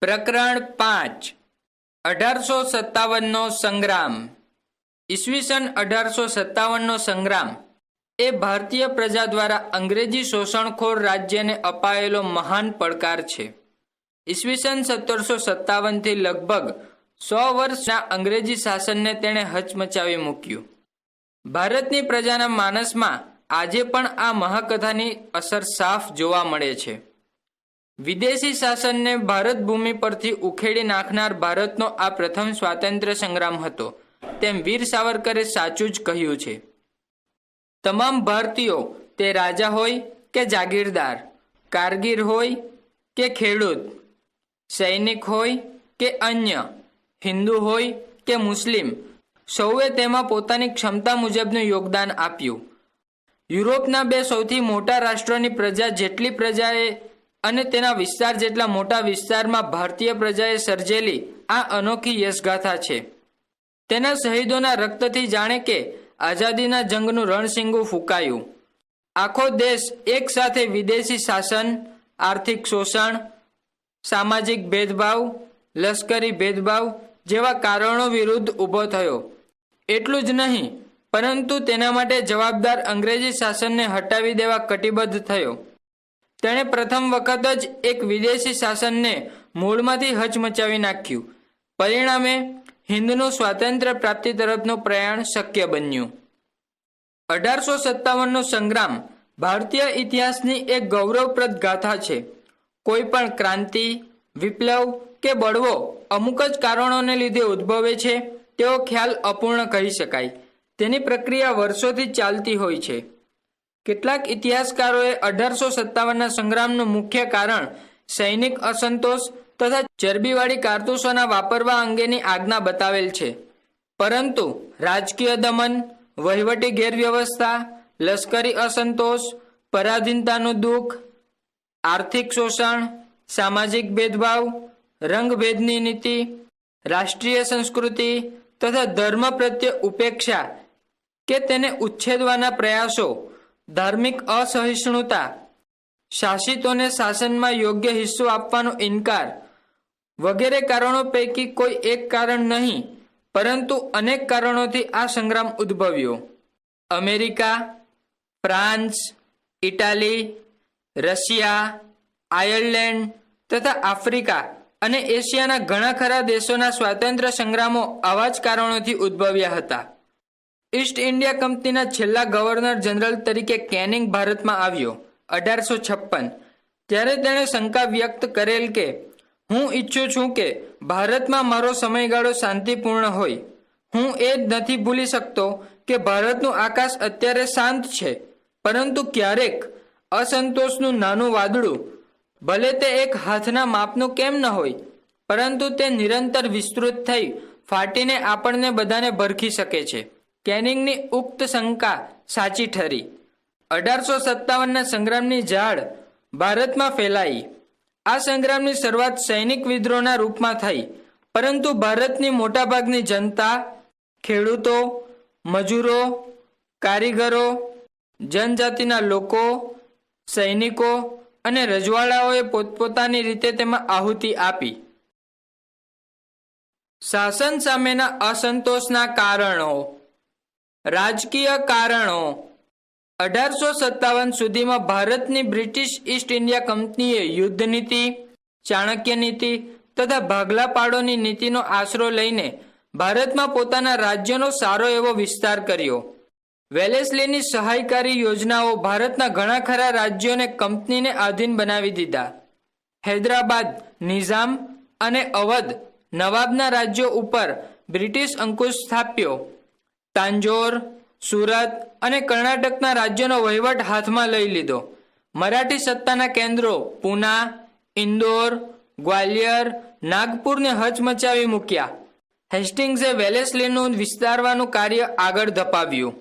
પ્રકરણ 5 1857નો સંગ્રામ। ઈસવીસન 1857નો સંગ્રામ એ ભારતીય પ્રજા દ્વારા અંગ્રેજી શોષણખોર રાજ્યને અપાયેલો મહાન પડકાર છે। ઈસવીસન 1757થી લગભગ 100 વર્ષના અંગ્રેજી શાસનને તેણે હચમચાવી મૂક્યું। ભારતની પ્રજાના માનસમાં આજે પણ આ મહાકથાની અસર સાફ જોવા મળે છે। વિદેશી શાસનને ભારત ભૂમિ પરથી ઉખેડી નાખનાર ભારતનો આ પ્રથમ સ્વાતંત્ર્ય સંગ્રામ હતો, તેમ વીર સાવરકરે સાચું જ કહ્યું છે। તમામ ભારતીયો, તે રાજા હોય કે જાગીરદાર, કારગીર હોય કે ખેડૂત, સૈનિક હોય કે અન્ય, હિન્દુ હોય કે મુસ્લિમ, સૌએ તેમાં પોતાની ક્ષમતા મુજબનું યોગદાન આપ્યું। યુરોપના બે સૌથી મોટા રાષ્ટ્રોની પ્રજા જેટલી પ્રજાએ અને તેના વિસ્તાર જેટલા મોટા વિસ્તારમાં ભારતીય પ્રજાએ સર્જેલી આ અનોખી યશગાથા છે। તેના શહીદોના રક્તથી જાણે કે આઝાદીના જંગનું રણશીંગું ફૂંકાયું। આખો દેશ એક સાથે વિદેશી શાસન, આર્થિક શોષણ, સામાજિક ભેદભાવ, લશ્કરી ભેદભાવ જેવા કારણો વિરુદ્ધ ઊભો થયો। એટલું જ નહીં, પરંતુ તેના માટે જવાબદાર અંગ્રેજી શાસનને હટાવી દેવા કટિબદ્ધ થયો। તેણે પ્રથમ વખત જ એક વિદેશી શાસનને મૂળમાંથી હચમચાવી નાખ્યું। પરિણામે હિન્દનું સ્વાતંત્ર્ય પ્રાપ્તિ તરફનું પ્રયાણ શક્ય બન્યું। 1857નો સંગ્રામ ભારતીય ઇતિહાસની એક ગૌરવપ્રદ ગાથા છે। કોઈ પણ ક્રાંતિ, વિપ્લવ કે બળવો અમુક જ કારણોને લીધે ઉદ્ભવે છે તેવો ખ્યાલ અપૂર્ણ કહી શકાય। તેની પ્રક્રિયા વર્ષોથી ચાલતી હોય છે। કેટલાક ઇતિહાસકારોએ 1857ના સંગ્રામનું મુખ્ય કારણ સૈનિક અસંતોષ તથા ચરબીવાળી કારતૂસોના વાપરવા અંગેની આજ્ઞા બતાવેલ છે, પરંતુ રાજકીય દમન, વહીવટી ગેરવ્યવસ્થા, લશ્કરી અસંતોષ, પરાધીનતાનું દુઃખ, આર્થિક શોષણ, સામાજિક ભેદભાવ, રંગભેદની નીતિ, રાષ્ટ્રીય સંસ્કૃતિ તથા ધર્મ પ્રત્યે ઉપેક્ષા કે તેને ઉચ્છેદવાના પ્રયાસો, ધાર્મિક અસહિષ્ણુતા, શાસિતોને શાસનમાં યોગ્ય હિસ્સો આપવાનો ઇનકાર વગેરે કારણો પૈકી કોઈ એક કારણ નહીં, પરંતુ અનેક કારણોથી આ સંગ્રામ ઉદ્ભવ્યો। America, France, Italy, Russia, Ireland તથા આફ્રિકા અને એશિયાના ઘણા ખરા દેશોના સ્વાતંત્ર્ય સંગ્રામો આવા જ કારણોથી ઉદ્ભવ્યા હતા। ઈસ્ટ ઇન્ડિયા કંપનીના છેલ્લા ગવર્નર જનરલ તરીકે કેનિંગ ભારતમાં આવ્યો 1856। ત્યારે તેણે શંકા વ્યક્ત કરેલ કે હું ઈચ્છું છું કે ભારતમાં મારો સમયગાળો શાંતિપૂર્ણ હોય। હું એ જ નથી ભૂલી શકતો કે ભારતનું આકાશ અત્યારે શાંત છે, પરંતુ ક્યારેક અસંતોષનું નાનું વાદળું, ભલે તે એક હાથના માપનું કેમ ન હોય, પરંતુ તે નિરંતર વિસ્તૃત થઈ ફાટીને આપણને બધાને ભરખી શકે છે। કેનિંગની ઉક્ત શંકા સાચી ઠરી। 1857ના સંગ્રામની ઝાડ ભારતમાં ફેલાઈ। આ સંગ્રામની શરૂઆત સૈનિક વિદ્રોહના રૂપમાં થઈ, પરંતુ ભારતની મોટાભાગની જનતા, ખેડૂતો, મજૂરો, કારીગરો, જનજાતિના લોકો, સૈનિકો અને રજવાડાઓએ પોતપોતાની રીતે તેમાં આહુતિ આપી। શાસન સામેના અસંતોષના કારણો। રાજકીય કારણો। 1857 સુધીમાં ભારતની બ્રિટિશ ઈસ્ટ ઇન્ડિયા કંપનીએ યુદ્ધ નીતિ, ચાણક્ય નીતિ તથા ભાગલા પાડોની નીતિનો આશરો લઈને ભારતમાં પોતાના રાજ્યનો સારો એવો વિસ્તાર કર્યો। વેલેસ્લીની સહાયકારી યોજનાઓ ભારતના ઘણા ખરા રાજ્યોને કંપનીને આધીન બનાવી દીધા। હૈદરાબાદ, નિઝામ અને અવધ નવાબના રાજ્યો ઉપર બ્રિટિશ અંકુશ સ્થાપ્યો। તાંજોર, સુરત અને કર્ણાટકના રાજ્યોનો વહીવટ હાથમાં લઈ લીધો। મરાઠી સત્તાના કેન્દ્રો પૂના, ઇન્દોર, ગ્વાલિયર, નાગપુરને હચમચાવી મૂક્યા। હેસ્ટિંગ્સે વેલેસ્લીનું વિસ્તારવાનું કાર્ય આગળ ધપાવ્યું।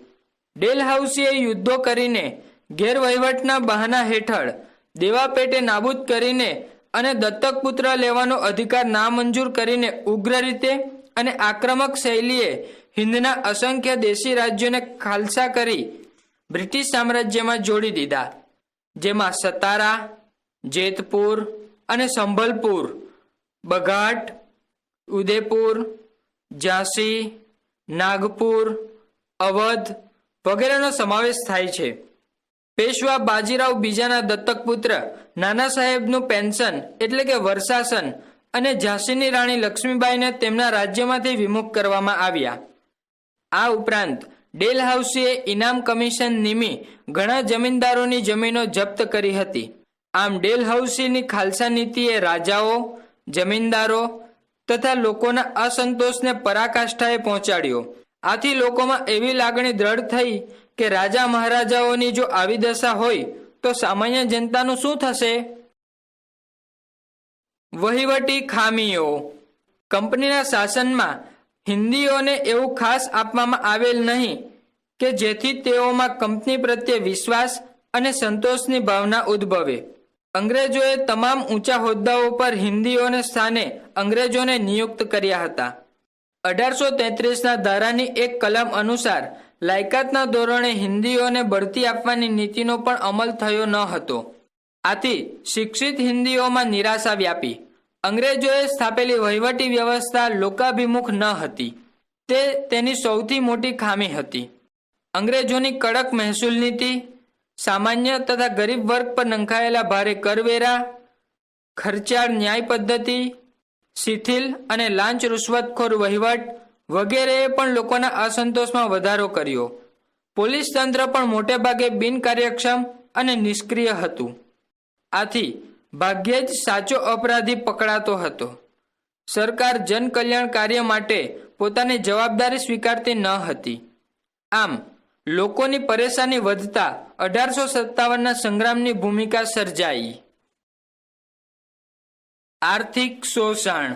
ડેલહાઉસીએ યુદ્ધો કરીને ગેરવહીવટના બહાના હેઠળ દેવાપેટે નાબૂદ કરીને અને દત્તક પુત્ર લેવાનો અધિકાર નામંજૂર કરીને ઉગ્ર રીતે અને આક્રમક શૈલીએ હિન્દના અસંખ્ય દેશી રાજ્યોને ખાલસા કરી બ્રિટિશ સામ્રાજ્યમાં જોડી દીધા, જેમાં સતારા, જેતપુર અને સંભલપુર બઘાટ, ઉદયપુર, ઝાંસી, નાગપુર, અવધ વગેરેનો સમાવેશ થાય છે. પેશવા બાજીરાવ બીજાના દત્તક પુત્ર નાના સાહેબનું પેન્શન એટલે કે વર્ષાસન અને ઝાંસીની રાણી લક્ષ્મીબાઈને તેમના રાજ્યમાંથી વિમુખ કરવામાં આવ્યા. આ ઉપરાંત ડેલહાઉસીએ ઇનામ કમિશન નિમી ઘણા જમીનદારોની જમીનો જપ્ત કરી હતી. આમ ડેલહાઉસીની ખાલસા નીતિએ રાજાઓ, જમીનદારો તથા લોકોના અસંતોષને પરાકાષ્ઠાએ પહોંચાડ્યો. આથી લોકોમાં એવી લાગણી દ્રઢ થઈ કે રાજા મહારાજાઓની જો આવી દશા હોય તો સામાન્ય જનતાનું શું થશે? વહીવટી ખામીઓ. કંપનીના શાસનમાં હિન્દીઓને એવું ખાસ આપવામાં આવેલ નહીં કે જેથી તેઓમાં કંપની પ્રત્યે વિશ્વાસ અને સંતોષની ભાવના ઉદ્ભવે. અંગ્રેજોએ તમામ ઊંચા હોદ્દાઓ પર હિન્દીઓને સ્થાને અંગ્રેજોને નિયુક્ત કર્યા હતા. 1833ના ધારાની એક કલમ અનુસાર લાયકાતના ધોરણે હિન્દીઓને બઢતી આપવાની નીતિનો પણ અમલ થયો ન હતો. આથી શિક્ષિત હિન્દીઓમાં નિરાશા વ્યાપી. અંગ્રેજોએ સ્થાપેલી વહીવટી વ્યવસ્થા લોકાભિમુખ ન હતી. તે તેની સૌથી મોટી ખામી હતી. અંગ્રેજોની કડક મહેસૂલ નીતિ, સામાન્ય તથા ગરીબ વર્ગ પર નંખાયેલા ભારે કરવેરા, ખર્ચાળ ન્યાય પદ્ધતિ, શિથિલ અને લાંચ રૂશ્વતખોર વહીવટ વગેરેએ પણ લોકોના અસંતોષમાં વધારો કર્યો. પોલીસ તંત્ર પણ મોટે ભાગે બિનકાર્યક્ષમ અને નિષ્ક્રિય હતું. આથી ભાગ્યે જ સાચો અપરાધી પકડાતો હતો. સરકાર જનકલ્યાણ કાર્ય માટે પોતાની જવાબદારી સ્વીકારતી ન હતી. આમ લોકોની પરેશાની વધતા 1857ના સંગ્રામની ભૂમિકા સર્જાઈ. આર્થિક શોષણ.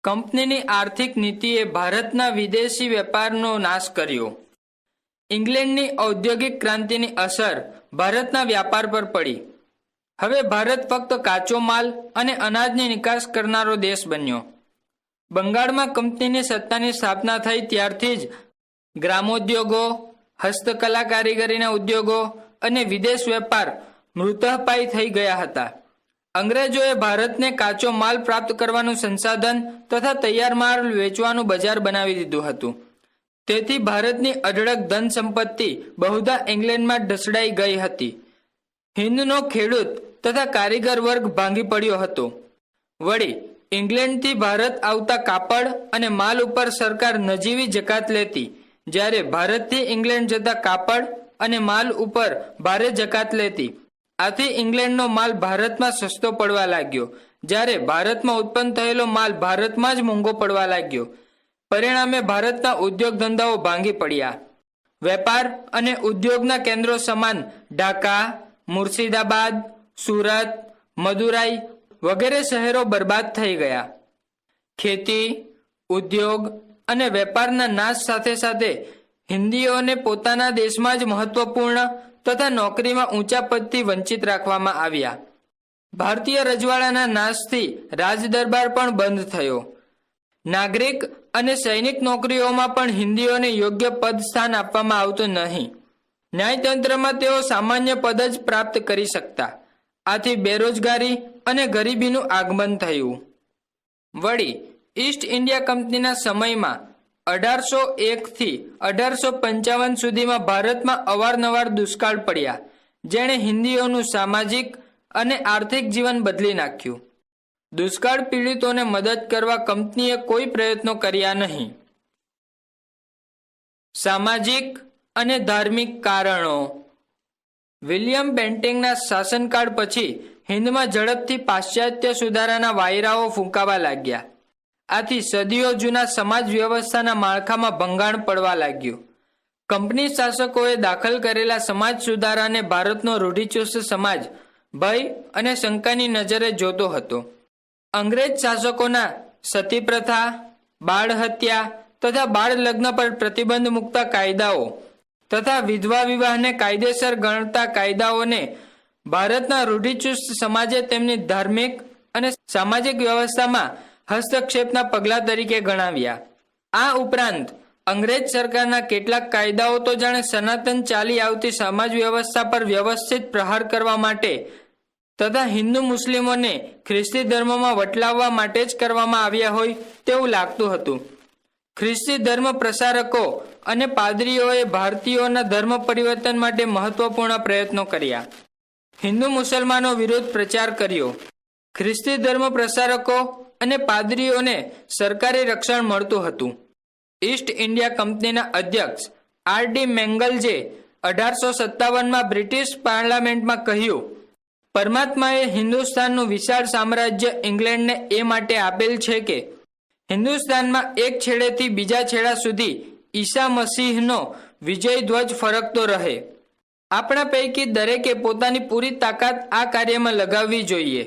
કંપનીની આર્થિક નીતિએ ભારતના વિદેશી વેપારનો નાશ કર્યો. ઇંગ્લેન્ડની ઔદ્યોગિક ક્રાંતિની અસર ભારતના વ્યાપાર પર પડી. હવે ભારત ફક્ત કાચો માલ અને અનાજની નિકાસ કરનારો દેશ બન્યો. બંગાળમાં કંપનીની સત્તાની સ્થાપના થઈ ત્યારથી જ ગ્રામોદ્યોગો, હસ્તકલા કારીગરીના ઉદ્યોગો અને વિદેશ વેપાર મૃતઃપાય થઈ ગયા હતા. અંગ્રેજોએ ભારતને કાચો માલ પ્રાપ્ત કરવાનું સંસાધન તથા તૈયાર માલ વેચવાનું બજાર બનાવી દીધું હતું. તેથી ભારતની અઢળક ધન સંપત્તિ બહુધા ઇંગ્લેન્ડમાં ઢસડાઈ ગઈ હતી. હિન્દનો ખેડૂત તથા કારીગર વર્ગ ભાંગી પડ્યો હતો. વળી ઇંગ્લેન્ડથી ભારત આવતા કાપડ અને માલ ઉપર સરકાર નજીવી જકાત લેતી, જ્યારે ભારતથી ઇંગ્લેન્ડ જતા કાપડ અને માલ ઉપર ભારે જકાત લેતી. આથી ઇંગ્લેન્ડનો માલ ભારતમાં સસ્તો પડવા લાગ્યો, જ્યારે ભારતમાં ઉત્પન્ન થયેલો માલ ભારતમાં જ મોંઘો પડવા લાગ્યો. પરિણામે ભારતના ઉદ્યોગ ધંધાઓ ભાંગી પડ્યા. વેપાર અને ઉદ્યોગના કેન્દ્રો સમાન ઢાકા, મુર્શિદાબાદ, સુરત, મદુરાઈ વગેરે શહેરો બરબાદ થઈ ગયા. ખેતી, ઉદ્યોગ અને વેપારના નાશ સાથે સાથે હિન્દીઓને પોતાના દેશમાં જ મહત્વપૂર્ણ તથા નોકરીમાં ઊંચા પદથી વંચિત રાખવામાં આવ્યા. ભારતીય રજવાડાના નાશથી રાજદરબાર પણ બંધ થયો. નાગરિક અને સૈનિક નોકરીઓમાં પણ હિન્દીઓને યોગ્ય પદ સ્થાન આપવામાં આવતું નહીં. ન્યાયતંત્રમાં તેઓ સામાન્ય પદ જ પ્રાપ્ત કરી શકતા. આથી બેરોજગારી અને ગરીબીનું આગમન થયું. વળી ઈસ્ટ ઇન્ડિયા કંપનીના સમયમાં 1801થી 1855 સુધીમાં ભારતમાં અવારનવાર દુષ્કાળ પડ્યા, જેણે હિન્દીઓનું સામાજિક અને આર્થિક જીવન બદલી નાખ્યું. દુષ્કાળ પીડિતોને મદદ કરવા કંપનીએ કોઈ પ્રયત્નો કર્યા નહીં. સામાજિક અને ધાર્મિક કારણો. વિલિયમ બેન્ટિંગના શાસનકાળ પછી હિન્દમાં ઝડપથી પાશ્ચાત્ય સુધારાના વાયરાઓ ફૂંકાવા લાગ્યા. આથી સદીઓ જૂના સમાજ વ્યવસ્થાના માળખામાં ભંગાણ પડવા લાગ્યું. કંપની શાસકોએ દાખલ કરેલા સમાજ સુધારાને ભારતનો રૂઢિચુસ્ત સમાજ ભય અને શંકાની નજરે જોતો હતો. અંગ્રેજ શાસકોના સતી પ્રથા, બાળ હત્યા તથા બાળ લગ્ન પર પ્રતિબંધ મૂકતા કાયદાઓ તથા વિધવા વિવાહને કાયદેસર ગણતા કાયદાઓને ભારતના રૂઢિચુસ્ત સમાજે તેમની ધાર્મિક અને સામાજિક વ્યવસ્થામાં હસ્તક્ષેપના પગલાં તરીકે ગણાવ્યા. આ ઉપરાંત અંગ્રેજ સરકારના કેટલાક કાયદાઓ તો જાણે સનાતન ચાલી આવતી સમાજ વ્યવસ્થા પર વ્યવસ્થિત પ્રહાર કરવા માટે તથા હિન્દુ મુસ્લિમોને ખ્રિસ્તી ધર્મમાં વટલાવવા માટે જ કરવામાં આવ્યા હોય તેવું લાગતું હતું. ખ્રિસ્તી ધર્મ પ્રસારકો અને પાદરીઓએ ભારતીયોના ધર્મ પરિવર્તન માટે મહત્વપૂર્ણ પ્રયત્નો કર્યા. હિન્દુ મુસલમાનો વિરુદ્ધ પ્રચાર કર્યો. ખ્રિસ્તી ધર્મ પ્રસારકો અને પાદરીઓને સરકારી રક્ષણ મળતું હતું. ઈસ્ટ ઇન્ડિયા કંપનીના અધ્યક્ષ R.D. મેંગલજે 1857માં બ્રિટિશ પાર્લામેન્ટમાં કહ્યું, પરમાત્માએ હિન્દુસ્તાનનું વિશાળ સામ્રાજ્ય ઇંગ્લેન્ડને એ માટે આપેલ છે કે હિન્દુસ્તાનમાં એક છેડેથી બીજા છેડા સુધી ઈસા મસીહનો વિજય ધ્વજ ફરકતો રહે. આપણા પૈકી દરેકે પોતાની પૂરી તાકાત આ કાર્યમાં લગાવવી જોઈએ,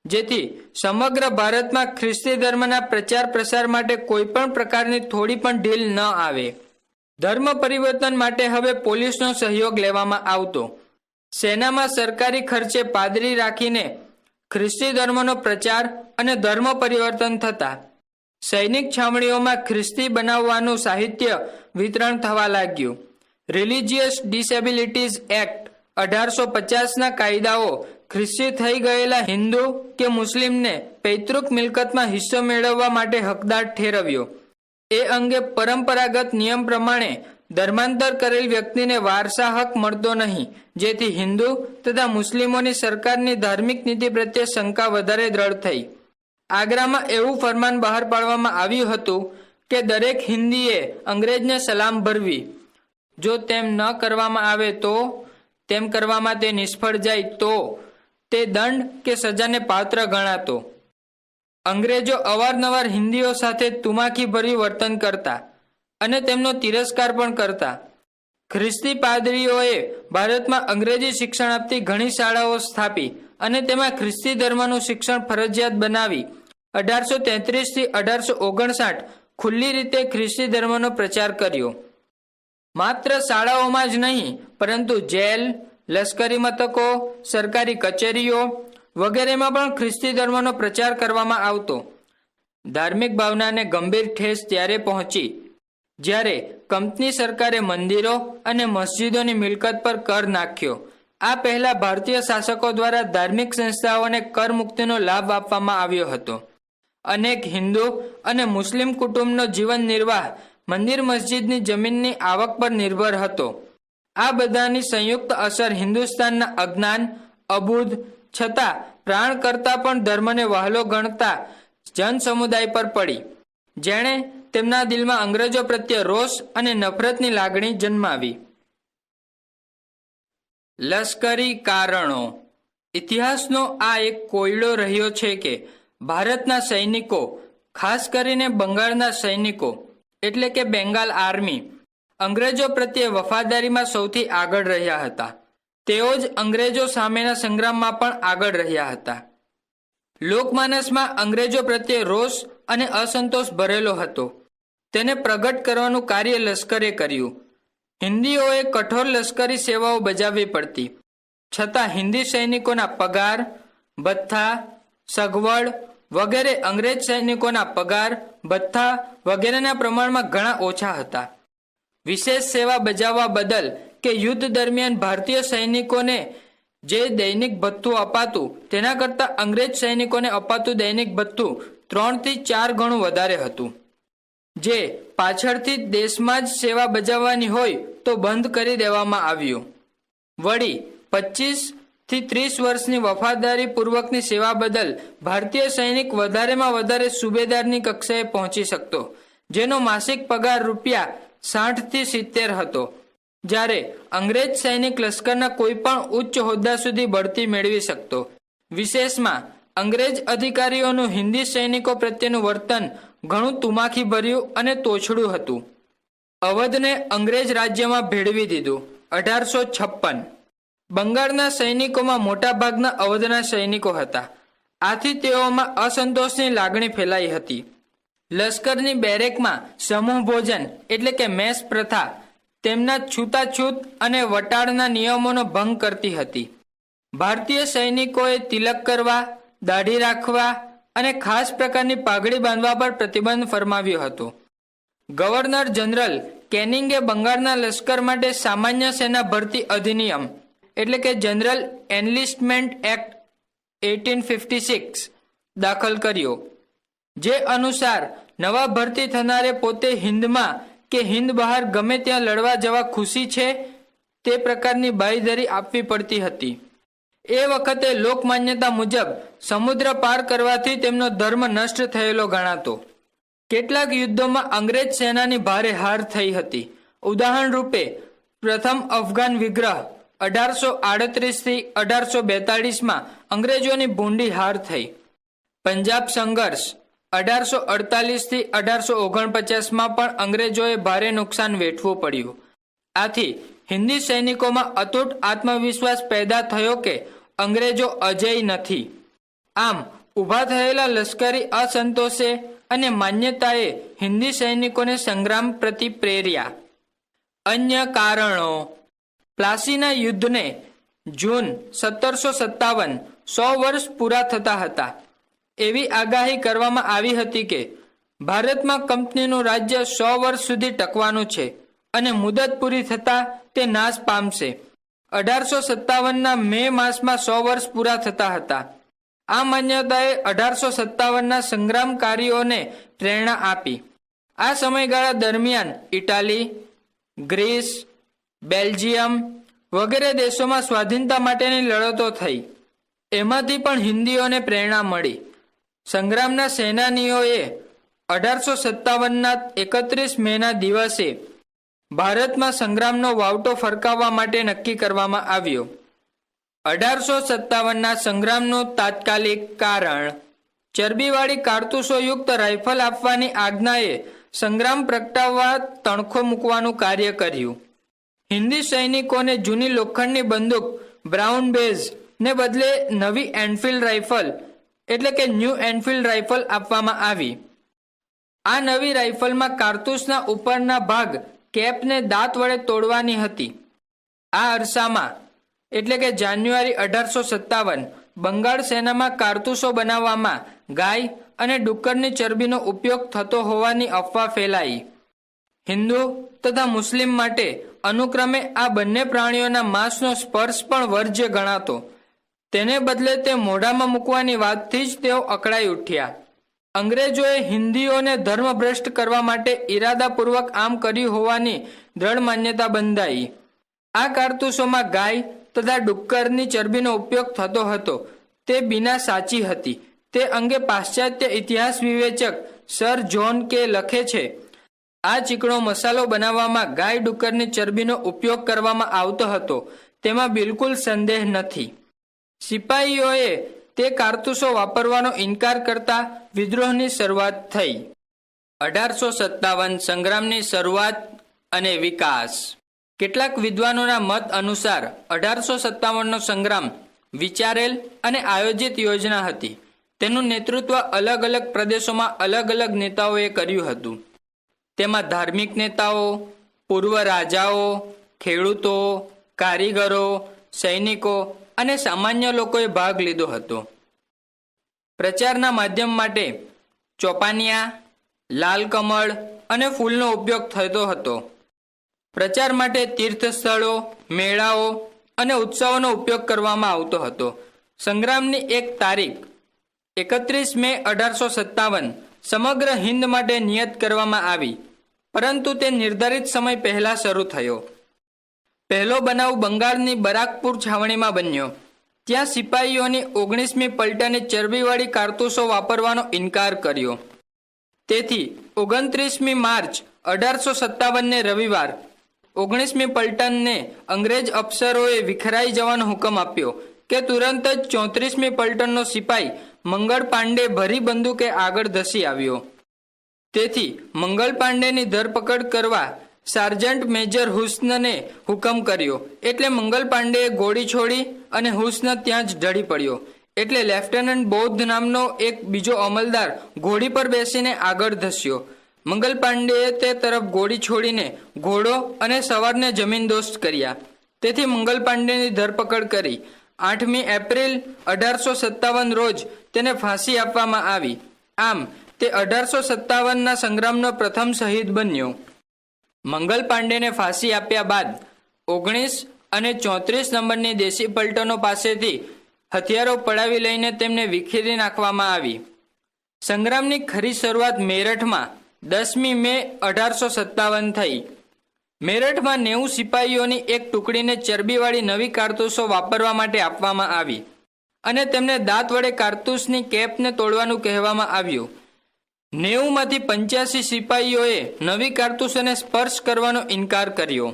જેથી સમગ્ર ભારતમાં ખ્રિસ્તી ધર્મના પ્રચાર પ્રસાર માટે કોઈ પણ પ્રકારની થોડી પણ ઢીલ ન આવે. ધર્મ પરિવર્તન માટે હવે પોલીસનો સહયોગ લેવામાં આવતો. સેનામાં સરકારી ખર્ચે પાદરી રાખીને ખ્રિસ્તી ધર્મનો પ્રચાર અને ધર્મ પરિવર્તન થતા. સૈનિક છાવણીઓમાં ખ્રિસ્તી બનાવવાનું સાહિત્ય વિતરણ થવા લાગ્યું. રિલિજિયસ ડિસેબિલિટીઝ એક્ટ 1850ના કાયદાઓ ખ્રિસ્તી થઈ ગયેલા હિન્દુ કે મુસ્લિમને પૈતૃક મિલકતમાં હિસ્સો મેળવવા માટે હકદાર ઠેરવ્યો. એ અંગે પરંપરાગત નિયમ પ્રમાણે ધર્માંતર કરેલ વ્યક્તિને વારસા હક મળતો નહીં, જેથી હિન્દુ તથા મુસ્લિમોની સરકારની ધાર્મિક નીતિ પ્રત્યે શંકા વધારે દ્રઢ થઈ. આગ્રામાં એવું ફરમાન બહાર પાડવામાં આવ્યું હતું કે દરેક હિન્દીએ અંગ્રેજને સલામ ભરવી. જો તેમ ન કરવામાં આવે તો તેમ કરવામાં તે નિષ્ફળ જાય તો તે દંડ કે સજાને પાત્ર ગણાતો. અંગ્રેજો અવારનવાર હિન્દીઓ સાથે તુમાખી ભર્યું વર્તન કરતા અને તેમનો તિરસ્કાર પણ કરતા. ખ્રિસ્તી પાદરીઓએ ભારતમાં અંગ્રેજી શિક્ષણ આપતી ઘણી શાળાઓ સ્થાપી અને તેમાં ખ્રિસ્તી ધર્મનું શિક્ષણ ફરજિયાત બનાવી 1833 થી 1859 ખુલ્લી રીતે ખ્રિસ્તી ધર્મનો પ્રચાર કર્યો. માત્ર શાળાઓમાં જ નહીં, પરંતુ જેલ, લશ્કરી મથકો, સરકારી કચેરીઓ વગેરેમાં પણ ખ્રિસ્તી ધર્મનો પ્રચાર કરવામાં આવતો. ધાર્મિક ભાવનાને ગંભીર ઠેસ ત્યારે પહોંચી જ્યારે કંપની સરકારે મંદિરો અને મસ્જિદોની મિલકત પર કર નાખ્યો. આ પહેલા ભારતીય શાસકો દ્વારા ધાર્મિક સંસ્થાઓને કર મુક્તિનો લાભ આપવામાં આવ્યો હતો. અનેક હિન્દુ અને મુસ્લિમ કુટુંબનો જીવન નિર્વાહ મંદિર મસ્જિદની જમીનની આવક પર નિર્ભર હતો. આ બધાની સંયુક્ત અસર હિન્દુસ્તાનના અજ્ઞાન, અબુધ છતાં પ્રાણ કરતાં પણ ધર્મને વહાલો ગણતા જન સમુદાય પર પડી, જેણે તેમના દિલમાં અંગ્રેજો પ્રત્યે રોષ અને નફરતની લાગણી જન્માવી. લશ્કરી કારણો. ઇતિહાસનો આ એક કોયડો રહ્યો છે કે ભારતના સૈનિકો, ખાસ કરીને બંગાળના સૈનિકો એટલે કે બેંગાલ આર્મી, અંગ્રેજો પ્રત્યે વફાદારીમાં સૌથી આગળ રહ્યા હતા. તેઓ જ અંગ્રેજો સામેના સંગ્રામમાં પણ આગળ રહ્યા હતા. લોકમાનસમાં અંગ્રેજો પ્રત્યે રોષ અને અસંતોષ ભરેલો હતો. તેને પ્રગટ કરવાનું કાર્ય લશ્કરે કર્યું. હિન્દીઓએ કઠોર લશ્કરી સેવાઓ બજાવવી પડતી, છતાં હિન્દી સૈનિકોના પગાર, ભથ્થા, સગવડ વગેરે અંગ્રેજ સૈનિકોના પગાર, ભથ્થા વગેરેના પ્રમાણમાં ઘણા ઓછા હતા. વિશેષ સેવા બજાવવા બદલ કે યુદ્ધ દરમિયાન ભારતીય સૈનિકોને જે દૈનિક ભથ્થું અપાતું તેના કરતાં અંગ્રેજ સૈનિકોને અપાતું દૈનિક ભથ્થું 3 થી 4 ગણું વધારે હતું, જે પાછળથી દેશમાં જ સેવા બજાવવાની હોય તો બંધ કરી દેવામાં આવ્યું. વળી 25 થી 30 વર્ષની વફાદારી પૂર્વકની સેવા બદલ ભારતીય સૈનિક વધારેમાં વધારે સુબેદારની કક્ષાએ પહોંચી શકતો, જેનો માસિક પગાર રૂપિયા 60 થી 70 હતો, જ્યારે અંગ્રેજ સૈનિક લશ્કરના કોઈ પણ ઉચ્ચ હોદ્દા સુધી બઢતી મેળવી શકતો. વિશેષમાં અંગ્રેજ અધિકારીઓનું હિન્દી સૈનિકો પ્રત્યેનું વર્તન ઘણું તુમાખી ભર્યું અને તોછડું હતું. અવધને અંગ્રેજ રાજ્યમાં ભેળવી દીધું. 1856 બંગાળના સૈનિકોમાં મોટાભાગના અવધના સૈનિકો હતા. આથી તેઓમાં અસંતોષની લાગણી ફેલાઈ હતી. લશ્કરની બેરેકમાં સમૂહ ભોજન એટલે કે મેસ પ્રથા તેમના છૂતાછૂત અને વટાળના નિયમોનો ભંગ કરતી હતી. ભારતીય સૈનિકોએ તિલક કરવા, દાઢી રાખવા અને ખાસ પ્રકારની પાઘડી બાંધવા પર પ્રતિબંધ ફરમાવ્યો હતો. ગવર્નર જનરલ કેનિંગે બંગાળના લશ્કર માટે સામાન્ય સેના ભરતી અધિનિયમ એટલે કે જનરલ એનલિસ્ટમેન્ટ એક્ટ 1856 દાખલ કર્યો, જે અનુસાર નવા ભરતી થનારે પોતે હિંદમાં કે હિંદ બહાર ગમે ત્યાં લડવા જવા ખુશી છે તે પ્રકારની બાંયધરી આપવી પડતી હતી. એ વખતે લોકમાન્યતા મુજબ સમુદ્ર પાર કરવાથી તેમનો ધર્મ નષ્ટ થયેલો ગણાતો. કેટલાક યુદ્ધોમાં અંગ્રેજ સેનાની ભારે હાર થઈ હતી. ઉદાહરણ રૂપે પ્રથમ અફઘાન વિગ્રહ 1838 થી 1842 અંગ્રેજોની ભૂંડી હાર થઈ. પંજાબ સંઘર્ષ 1848 થી 1849 પણ અંગ્રેજોએ ભારે નુકસાન વેઠવું પડ્યું. આથી હિન્દી સૈનિકોમાં અતૂટ આત્મવિશ્વાસ પેદા થયો કે અંગ્રેજો અજેય નથી. આમ ઊભા થયેલા લશ્કરી અસંતોષે અને માન્યતાએ હિન્દી સૈનિકોને સંગ્રામ પ્રતિ પ્રેર્યા. અન્ય કારણો: પ્લાસીના યુદ્ધને જૂન 1757 100 વર્ષ પૂરા થતા હતા. એવી આગાહી કરવામાં આવી હતી કે ભારતમાં કંપનીનું રાજ્ય 100 વર્ષ સુધી ટકવાનું છે અને મુદત પૂરી થતાં તે નાશ પામશે. 1857ના મે માસમાં 100 વર્ષ પૂરા થતા હતા. આ માન્યતાએ 1857ના સંગ્રામકારીઓને પ્રેરણા આપી. આ સમયગાળા દરમિયાન ઇટાલી, ગ્રીસ, બેલ્જિયમ વગેરે દેશોમાં સ્વાધીનતા માટેની લડતો થઈ. એમાંથી પણ હિન્દીઓને પ્રેરણા મળી. સંગ્રામના સેનાનીઓએ 1857ના 31 મેના દિવસે ભારતમાં સંગ્રામનો વાવટો ફરકાવવા માટે નક્કી કરવામાં આવ્યો. 1857ના સંગ્રામનું તાત્કાલિક કારણ: ચરબીવાળી કારતૂસો યુક્ત રાઇફલ આપવાની આજ્ઞાએ સંગ્રામ પ્રગટાવવા તણખો મૂકવાનું કાર્ય કર્યું. હિન્દી સૈનિકોને જૂની લોખંડની બંદૂક બ્રાઉન બેઝ ને બદલે નવી એનફિલ્ડ રાઇફલ એટલે કે ન્યૂ એનફિલ્ડ રાઇફલ આપવામાં આવી. આ નવી રાઇફલમાં કારતૂસના ઉપરના ભાગ કેપને દાંત વડે તોડવાની હતી. આ અરસામાં એટલે કે જાન્યુઆરી 1857 બંગાળ સેનામાં કારતૂસો બનાવવામાં ગાય અને ડુક્કરની ચરબીનો ઉપયોગ થતો હોવાની અફવા ફેલાઈ. હિન્દુ તથા મુસ્લિમ માટે અનુક્રમે આ બંને પ્રાણીઓના માંસનો સ્પર્શ પણ વર્જ્ય ગણાતો. તેને બદલે તે મોઢામાં મૂકવાની વાતથી જ તેઓ અકળાઈ ઉઠ્યા. અંગ્રેજોએ હિન્દીઓને ધર્મભ્રષ્ટ કરવા માટે ઈરાદાપૂર્વક આમ કર્યું હોવાની દ્રઢ માન્યતા બંધાઈ. આ કારતૂસોમાં ગાય તથા ડુક્કરની ચરબીનો ઉપયોગ થતો હતો તે બીના સાચી હતી. તે અંગે પાશ્ચાત્ય ઇતિહાસ વિવેચક સર જ્હોન કે લખે છે, આ ચીકણો મસાલો બનાવવામાં ગાય ડુક્કરની ચરબીનો ઉપયોગ કરવામાં આવતો હતો તેમાં બિલકુલ સંદેહ નથી. સિપાહીઓએ તે કારતૂસો વાપરવાનો ઇનકાર કરતા વિદ્રોહની શરૂઆત થઈ. 1857 સંગ્રામની શરૂઆત અને વિકાસ: કેટલાક વિદ્વાનોના મત અનુસાર 1857નો સંગ્રામ વિચારેલ અને આયોજિત યોજના હતી. તેનું નેતૃત્વ અલગ અલગ પ્રદેશોમાં અલગ અલગ નેતાઓએ કર્યું હતું. તેમાં ધાર્મિક નેતાઓ, પૂર્વ રાજાઓ, ખેડૂતો, કારીગરો, સૈનિકો અને સામાન્ય લોકોએ ભાગ લીધો હતો. પ્રચારના માધ્યમ માટે ચોપાનિયા, લાલ કમળ અને ફૂલનો ઉપયોગ થતો હતો. પ્રચાર માટે તીર્થસ્થળો, મેળાઓ અને ઉત્સવોનો ઉપયોગ કરવામાં આવતો હતો. સંગ્રામની એક તારીખ 31 મે 1857 સમગ્ર હિન્દ માટે નિયત કરવામાં આવી, પરંતુ તે નિર્ધારિત સમય પહેલા શરૂ થયો. પહેલો બનાવ બંગાળની બરાકપુર છાવણીમાં બન્યો. ત્યાં સિપાહીઓની 19મી પલટને ચરબીવાળી કારતૂસો વાપરવાનો ઇનકાર કર્યો. તેથી 29મી માર્ચ 1857ને રવિવાર 19મી પલટનને અંગ્રેજ અફસરોએ વિખરાઈ જવાનો હુકમ આપ્યો કે તુરંત જ 34મી પલટનનો સિપાઈ મંગળ પાંડે ભરી બંદૂકે આગળ ધસી આવ્યો. તેથી મંગળ પાંડેની ધરપકડ કરવા સાર્જન્ટ મેજર હુસ્નને હુકમ કર્યો. એટલે મંગલ પાંડેએ ગોળી છોડી અને હુસ્ન ત્યાં જ ઢળી પડ્યો. એટલે લેફ્ટનન્ટ બૌદ્ધ નામનો એક બીજો અમલદાર ઘોડી પર બેસીને આગળ ધસ્યો. મંગલ પાંડેએ તે તરફ ગોળી છોડીને ઘોડો અને સવારને જમીનદોસ્ત કર્યા. તેથી મંગલ પાંડેની ધરપકડ કરી 8મી એપ્રિલ 1857 રોજ તેને ફાંસી આપવામાં આવી. આમ તે 1857ના સંગ્રામનો પ્રથમ શહીદ બન્યો. મંગલ પાંડેને ફાંસી આપ્યા બાદ 19 અને 34 નંબરની દેશી પલટનો પાસેથી હથિયારો પડાવી લઈને તેમને વિખેરી નાખવામાં આવી. સંગ્રામની ખરી શરૂઆત મેરઠમાં 10મી મે 1857 થઈ. મેરઠમાં 90 સિપાહીઓની એક ટુકડીને ચરબીવાળી નવી કારતૂસો વાપરવા માટે આપવામાં આવી અને તેમને દાંત વડે કારતૂસની કેપને તોડવાનું કહેવામાં આવ્યું. 90માંથી 85 સિપાહીઓએ નવી કારતૂસોને સ્પર્શ કરવાનો ઇનકાર કર્યો.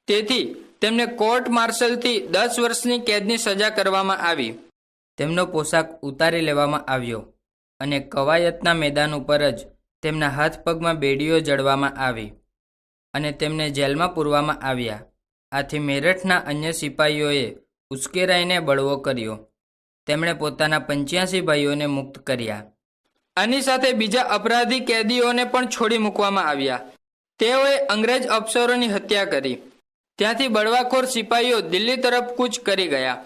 તેથી તેમને કોર્ટ માર્શલથી 10 વર્ષની કેદની સજા કરવામાં આવી. તેમનો પોશાક ઉતારી લેવામાં આવ્યો અને કવાયતના મેદાન ઉપર જ તેમના હાથ પગમાં બેડીઓ જડવામાં આવી અને તેમને જેલમાં પૂરવામાં આવ્યા. આથી મેરઠના અન્ય સિપાહીઓએ ઉશ્કેરાઈને બળવો કર્યો. તેમણે પોતાના 85 ભાઈઓને મુક્ત કર્યા. આની સાથે બીજા અપરાધી કેદીઓને પણ છોડી મૂકવામાં આવ્યા. તેઓએ અંગ્રેજ અફસરોની હત્યા કરી. ત્યાંથી બળવાખોર સિપાહીઓ દિલ્હી તરફ કૂચ કરી ગયા.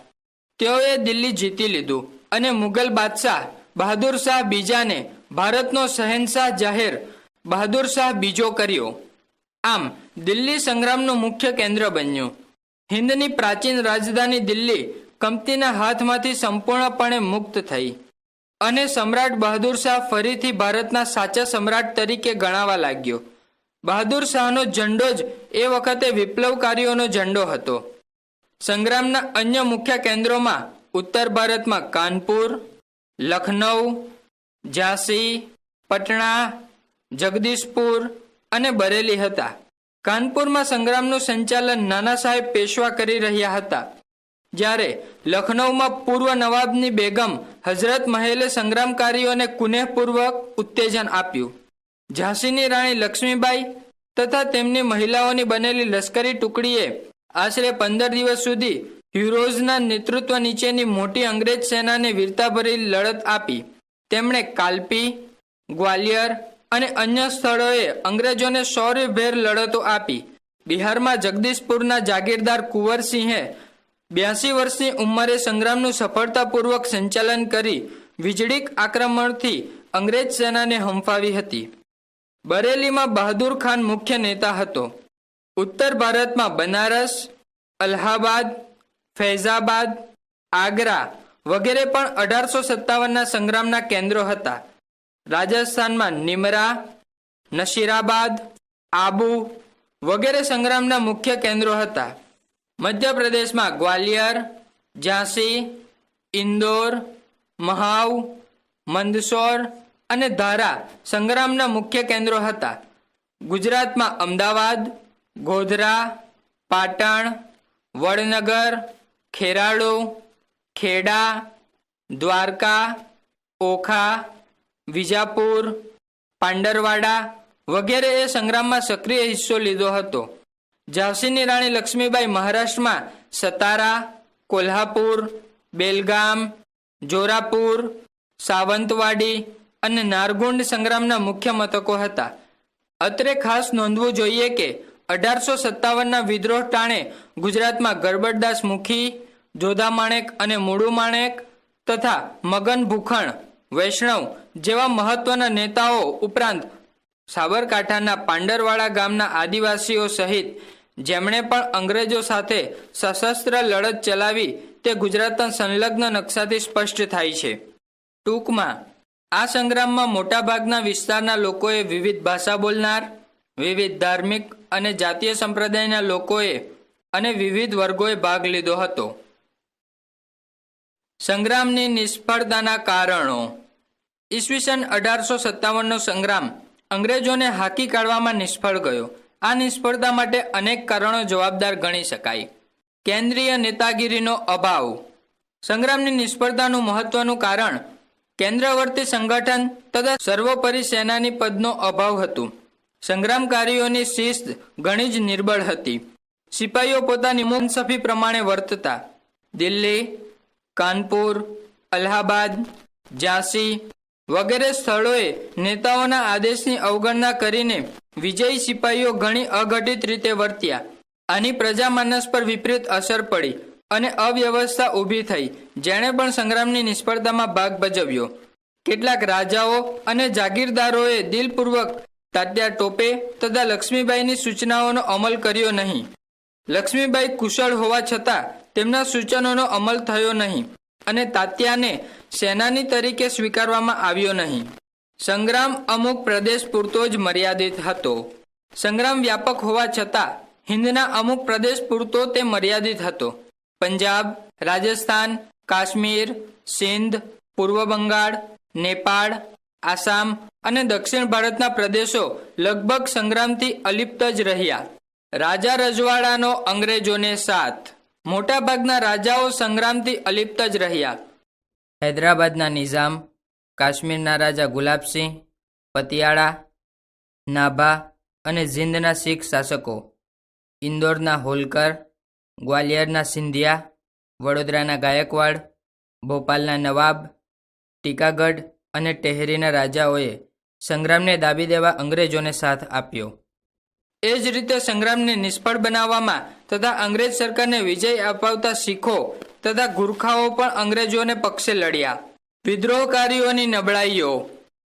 તેઓએ દિલ્હી જીતી લીધું અને મુગલ બાદશાહ બહાદુર શાહ બીજાને ભારતનો શહેનશાહ જાહેર બહાદુર શાહ બીજો કર્યો. આમ દિલ્હી સંગ્રામનું મુખ્ય કેન્દ્ર બન્યું. હિન્દની પ્રાચીન રાજધાની દિલ્હી કંપનીના હાથમાંથી સંપૂર્ણપણે મુક્ત થઈ અને સમ્રાટ બહાદુર શાહ ફરીથી ભારતના સાચા સમ્રાટ તરીકે ગણાવા લાગ્યો. બહાદુર શાહનો ઝંડો જ એ વખતે વિપ્લવકારીઓનો ઝંડો હતો. સંગ્રામના અન્ય મુખ્ય કેન્દ્રોમાં ઉત્તર ભારતમાં કાનપુર, લખનઉ, ઝાંસી, પટણા, જગદીશપુર અને બરેલી હતા. કાનપુરમાં સંગ્રામનું સંચાલન નાના સાહેબ પેશવા કરી રહ્યા હતા, જ્યારે લખનૌમાં પૂર્વ નવાબની બેગમ હઝરત મહેલે સંગ્રામકારીઓને કુનેહપૂર્વક ઉત્તેજન આપ્યું. ઝાંસીની રાણી લક્ષ્મીબાઈ તથા તેમની મહિલાઓની બનેલી લશ્કરી ટુકડીએ આશરે 15 દિવસ સુધી હ્યુરોઝના નેતૃત્વ નીચેની મોટી અંગ્રેજ સેનાને વીરતાભરી લડત આપી. તેમણે કાલપી, ગ્વાલિયર અને અન્ય સ્થળોએ અંગ્રેજોને શૌર્યભેર લડતો આપી. બિહારમાં જગદીશપુરના જાગીરદાર કુંવરસિંહે 82 વર્ષની ઉંમરે સંગ્રામનું સફળતાપૂર્વક સંચાલન કરી વીજળીક આક્રમણથી અંગ્રેજ સેનાને હંફાવી હતી. બરેલીમાં બહાદુર ખાન મુખ્ય નેતા હતો. ઉત્તર ભારતમાં બનારસ, અલ્હાબાદ, ફૈઝાબાદ, આગ્રા વગેરે પણ 1857ના સંગ્રામના કેન્દ્રો હતા. રાજસ્થાનમાં નિમરા, નશીરાબાદ, આબુ વગેરે સંગ્રામના મુખ્ય કેન્દ્રો હતા. મધ્યપ્રદેશમાં ગ્વાલિયર, ઝાંસી, ઇન્દોર, મહાવ, મંદસોર અને ધારા સંગ્રામના મુખ્ય કેન્દ્રો હતા. ગુજરાતમાં અમદાવાદ, ગોધરા, પાટણ, વડનગર, ખેરાળુ, ખેડા, દ્વારકા, ઓખા, વિજાપુર, પાંડરવાડા વગેરે એ સંગ્રામમાં સક્રિય હિસ્સો લીધો હતો. ઝાંસીની રાણી લક્ષ્મીબાઈ મહારાષ્ટ્રમાં સતારા, કોલ્હાપુર, બેલગામ, જોરાપુર, સાવંતવાડી અને નારગુંડ સંગ્રામના મુખ્ય મથકો હતા. અત્રે ખાસ નોંધવું જોઈએ કે 1857ના વિદ્રોહ ટાણે ગુજરાતમાં ગરબડદાસ મુખી, જોધામાણેક અને મુળુમાણેક તથા મગન ભૂખણ, વૈષ્ણવ જેવા મહત્વના નેતાઓ ઉપરાંત સાબરકાંઠાના પાંડરવાડા ગામના આદિવાસીઓ સહિત જેમણે પણ અંગ્રેજો સાથે સશસ્ત્ર લડત ચલાવી તે ગુજરાતના સંલગ્ન નકશાથી સ્પષ્ટ થાય છે. ટૂંકમાં આ સંગ્રામમાં મોટાભાગના વિસ્તારના લોકોએ વિવિધ ભાષા બોલનાર, વિવિધ ધાર્મિક અને જાતીય સંપ્રદાયના લોકોએ અને વિવિધ વર્ગોએ ભાગ લીધો હતો. સંગ્રામની નિષ્ફળતાના કારણો. ઈસવીસન 1857નો સંગ્રામ અંગ્રેજોને હાંકી કાઢવામાં નિષ્ફળ ગયો. આ નિષ્ફળતા માટે અનેક કારણો જવાબદાર ગણી શકાય. કેન્દ્રીય નેતાગીરીનો અભાવ. સંગ્રામની નિષ્ફળતાનું મહત્વનું કારણ કેન્દ્રવર્તી સંગઠન તથા સર્વોપરી સેનાની પદનો અભાવ હતું. સંગ્રામકારીઓની શિસ્ત ઘણી જ નિર્બળ હતી. સિપાહીઓ પોતાની મુનસફી પ્રમાણે વર્તતા. દિલ્હી, કાનપુર, અલ્હાબાદ, ઝાંસી વગેરે સ્થળોએ નેતાઓના આદેશની અવગણના કરીને વિજયી સિપાહીઓ ઘણી અઘટિત રીતે વર્ત્યા. આની પ્રજામાનસ પર વિપરીત અસર પડી અને અવ્યવસ્થા ઊભી થઈ, જેણે પણ સંગ્રામની નિષ્ફળતામાં ભાગ ભજવ્યો. કેટલાક રાજાઓ અને જાગીરદારોએ દિલપૂર્વક તાત્યા ટોપે તથા લક્ષ્મીબાઈની સૂચનાઓનો અમલ કર્યો નહીં. લક્ષ્મીબાઈ કુશળ હોવા છતાં તેમના સૂચનોનો અમલ થયો નહીં. અને તાત્યાને સેનાની તરીકે સ્વીકારવામાં આવ્યો નહીં. સંગ્રામ અમુક પ્રદેશ પૂરતો જ મર્યાદિત હતો. સંગ્રામ વ્યાપક હોવા છતાં હિંદના અમુક પ્રદેશ પૂરતો તે મર્યાદિત હતો. પંજાબ, રાજસ્થાન, કાશ્મીર, સિંધ, પૂર્વ બંગાળ, નેપાળ, આસામ અને દક્ષિણ ભારતના પ્રદેશો લગભગ સંગ્રામથી અલિપ્ત જ રહ્યા. રાજા રજવાડાનો અંગ્રેજોને સાથ. મોટાભાગના રાજાઓ સંગ્રામથી અલિપ્ત જ રહ્યા. હૈદરાબાદના નિઝામ, કાશ્મીરના રાજા ગુલાબસિંહ, પતિયાળા, નાભા અને ઝિંદના શીખ શાસકો, ઇન્દોરના હોલકર, ગ્વાલિયરના સિંધિયા, વડોદરાના ગાયકવાડ, ભોપાલના નવાબ, ટીકાગઢ અને ટેહરીના રાજાઓએ સંગ્રામને દાબી દેવા અંગ્રેજોને સાથ આપ્યો. એ જ રીતે સંગ્રામને નિષ્ફળ બનાવવામાં તથા અંગ્રેજ સરકારને વિજય અપાવતા શીખો તથા ગુરખાઓ પણ અંગ્રેજોને પક્ષે લડ્યા. વિદ્રોહકારીઓની નબળાઈઓ.